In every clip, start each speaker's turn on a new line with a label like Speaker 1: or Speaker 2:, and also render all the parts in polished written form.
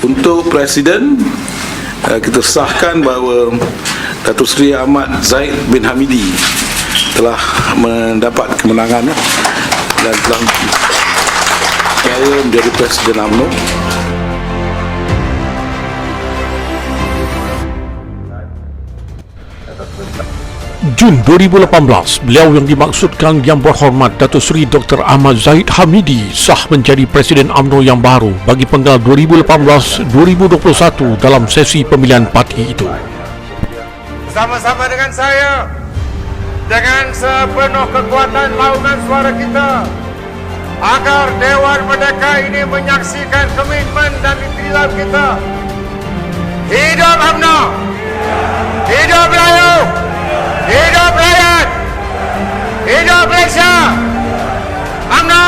Speaker 1: Untuk Presiden, kita sahkan bahawa Datuk Seri Ahmad Zahid bin Hamidi telah mendapat kemenangan dan telah menjadi Presiden UMNO.
Speaker 2: Jun 2018, beliau yang dimaksudkan Yang Berhormat Datuk Seri Dr. Ahmad Zahid Hamidi sah menjadi Presiden UMNO yang baru bagi penggal 2018-2021 dalam sesi pemilihan parti itu.
Speaker 3: Bersama-sama dengan saya, dengan sepenuh kekuatan launan suara kita, agar Dewan Merdeka ini menyaksikan komitmen dan ikhtiar kita. Hidup UMNO! Hidup Melayu! Hidup rakyat! Hidup Malaysia! UMNO!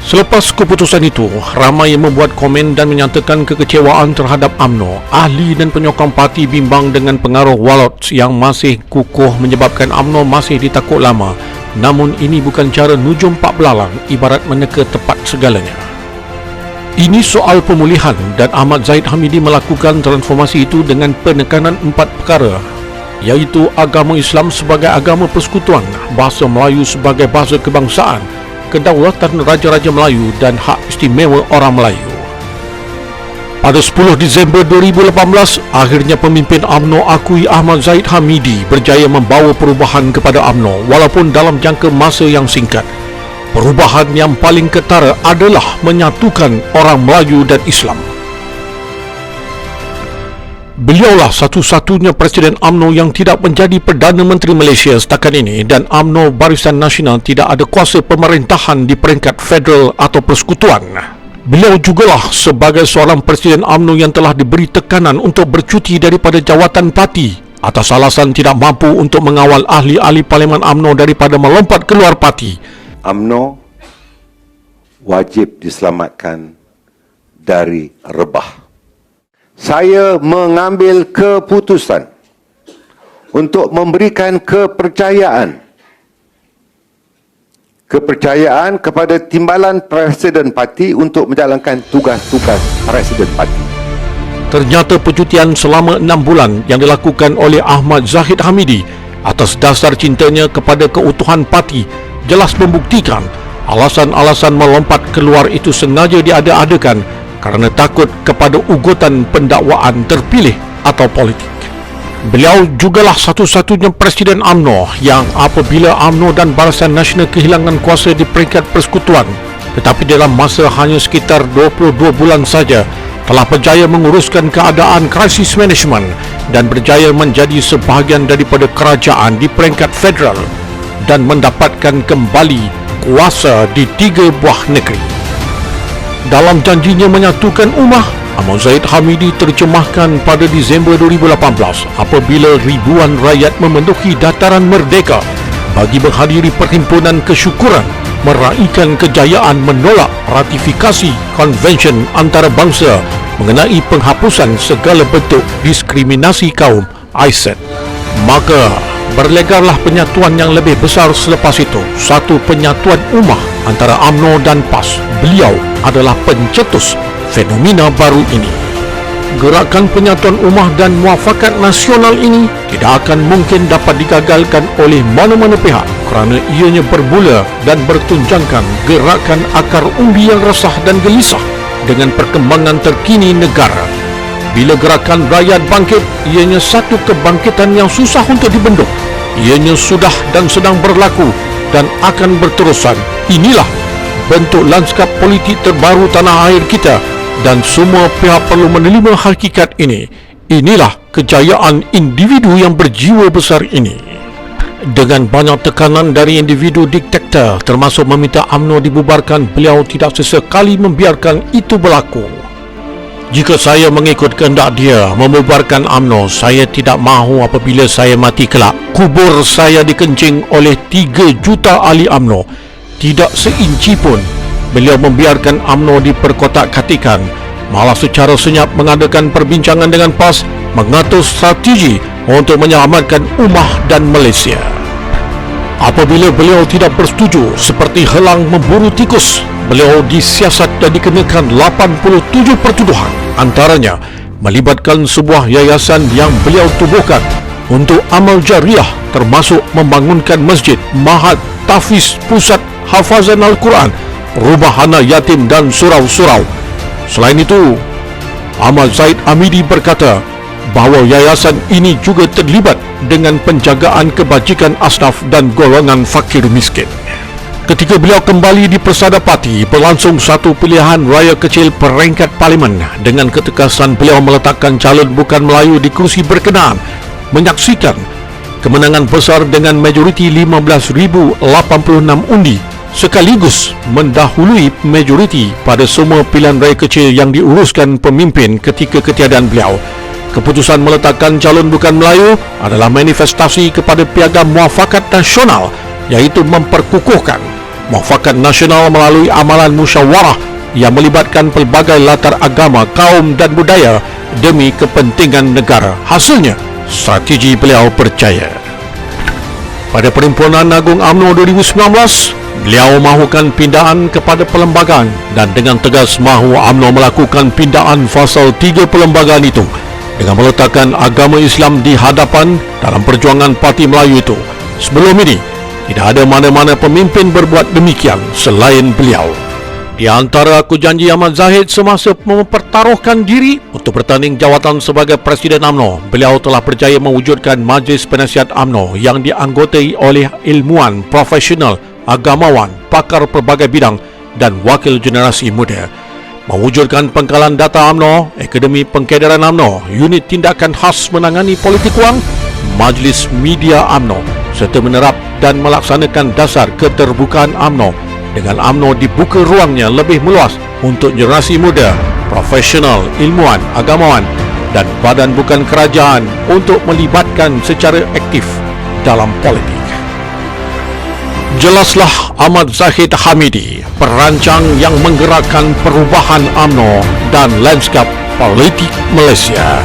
Speaker 2: Selepas keputusan itu, ramai yang membuat komen dan menyatakan kekecewaan terhadap UMNO. Ahli dan penyokong parti bimbang dengan pengaruh Wallot yang masih kukuh menyebabkan UMNO masih ditakut lama. Namun ini bukan cara nujum pak belalang, ibarat meneka tepat segalanya. Ini soal pemulihan dan Ahmad Zahid Hamidi melakukan transformasi itu dengan penekanan 4 perkara, iaitu agama Islam sebagai agama persekutuan, bahasa Melayu sebagai bahasa kebangsaan, kedaulatan Raja-Raja Melayu dan hak istimewa orang Melayu. Pada 10 Disember 2018, akhirnya pemimpin UMNO akui Ahmad Zahid Hamidi berjaya membawa perubahan kepada UMNO walaupun dalam jangka masa yang singkat. Perubahan yang paling ketara adalah menyatukan orang Melayu dan Islam. Beliaulah satu-satunya Presiden UMNO yang tidak menjadi Perdana Menteri Malaysia setakat ini, dan UMNO Barisan Nasional tidak ada kuasa pemerintahan di peringkat federal atau persekutuan. Beliau jugalah sebagai seorang Presiden UMNO yang telah diberi tekanan untuk bercuti daripada jawatan parti atas alasan tidak mampu untuk mengawal ahli-ahli Parlimen UMNO daripada melompat keluar parti.
Speaker 4: UMNO wajib diselamatkan dari rebah. Saya mengambil keputusan untuk memberikan kepercayaan kepada timbalan Presiden Parti untuk menjalankan tugas-tugas Presiden Parti.
Speaker 2: Ternyata percutian selama 6 bulan yang dilakukan oleh Ahmad Zahid Hamidi atas dasar cintanya kepada keutuhan parti jelas membuktikan alasan-alasan melompat keluar itu sengaja diada-adakan kerana takut kepada ugutan pendakwaan terpilih atau politik. Beliau jugalah satu-satunya Presiden UMNO yang apabila UMNO dan Barisan Nasional kehilangan kuasa di peringkat persekutuan, tetapi dalam masa hanya sekitar 22 bulan saja telah berjaya menguruskan keadaan krisis management dan berjaya menjadi sebahagian daripada kerajaan di peringkat federal dan mendapatkan kembali kuasa di 3 buah negeri. Dalam janjinya menyatukan ummah, Ahmad Zahid Hamidi terjemahkan pada Disember 2018 apabila ribuan rakyat memenuhi dataran merdeka bagi menghadiri perhimpunan kesyukuran meraihkan kejayaan menolak ratifikasi Konvensyen Antarabangsa mengenai penghapusan segala bentuk diskriminasi kaum ISET. Maka berlegarlah penyatuan yang lebih besar selepas itu, satu penyatuan ummah antara UMNO dan PAS. Beliau adalah pencetus fenomena baru ini. Gerakan penyatuan ummah dan muafakat nasional ini tidak akan mungkin dapat digagalkan oleh mana-mana pihak kerana ianya bermula dan bertunjangkan gerakan akar umbi yang resah dan gelisah dengan perkembangan terkini negara. Bila gerakan rakyat bangkit, ianya satu kebangkitan yang susah untuk dibendung. Ianya sudah dan sedang berlaku dan akan berterusan. Inilah bentuk lanskap politik terbaru tanah air kita dan semua pihak perlu menerima hakikat ini. Inilah kejayaan individu yang berjiwa besar ini. Dengan banyak tekanan dari individu diktator termasuk meminta UMNO dibubarkan, beliau tidak sesekali membiarkan itu berlaku. Jika saya mengikut kehendak dia membubarkan UMNO, saya tidak mahu apabila saya mati kelak kubur saya dikencing oleh 3 juta ahli UMNO. Tidak seinci pun beliau membiarkan UMNO diperkotak-katikan, malah secara senyap mengadakan perbincangan dengan PAS mengatur strategi untuk menyelamatkan ummah dan Malaysia. Apabila beliau tidak bersetuju seperti helang memburu tikus, beliau disiasat dan dikenakan 87 pertuduhan, antaranya melibatkan sebuah yayasan yang beliau tubuhkan untuk amal jariah termasuk membangunkan masjid, mahat, tahfiz, pusat hafazan Al-Quran, rubahana yatim dan surau-surau. Selain itu, Ahmad Zahid Hamidi berkata bahawa yayasan ini juga terlibat dengan penjagaan kebajikan asnaf dan golongan fakir miskin. Ketika beliau kembali di Persada Parti, berlangsung satu pilihan raya kecil peringkat parlimen dengan ketekasan beliau meletakkan calon bukan Melayu di kursi berkenaan, menyaksikan kemenangan besar dengan majoriti 15,086 undi sekaligus mendahului majoriti pada semua pilihan raya kecil yang diuruskan pemimpin ketika ketiadaan beliau. Keputusan meletakkan calon bukan Melayu adalah manifestasi kepada piagam muafakat nasional, iaitu memperkukuhkan muafakat nasional melalui amalan musyawarah yang melibatkan pelbagai latar agama, kaum dan budaya demi kepentingan negara. Hasilnya, strategi beliau percaya. Pada Perhimpunan Agung UMNO 2019, beliau mahukan pindaan kepada perlembagaan dan dengan tegas mahu UMNO melakukan pindaan fasal 3 perlembagaan itu dengan meletakkan agama Islam di hadapan dalam perjuangan Parti Melayu itu. Sebelum ini, tidak ada mana-mana pemimpin berbuat demikian selain beliau. Di antara aku janji Ahmad Zahid semasa mempertaruhkan diri untuk bertanding jawatan sebagai Presiden UMNO, beliau telah berjaya mewujudkan Majlis Penasihat UMNO yang dianggotai oleh ilmuwan, profesional, agamawan, pakar pelbagai bidang dan wakil generasi muda. Mewujudkan pengkalan data UMNO, Akademi Pengkaderan UMNO, Unit Tindakan Khas Menangani Politik Wang, Majlis Media UMNO serta menerap dan melaksanakan dasar keterbukaan UMNO dengan UMNO dibuka ruangnya lebih meluas untuk generasi muda, profesional, ilmuwan, agamawan dan badan bukan kerajaan untuk melibatkan secara aktif dalam politik. Jelaslah Ahmad Zahid Hamidi, perancang yang menggerakkan perubahan UMNO dan lanskap politik Malaysia.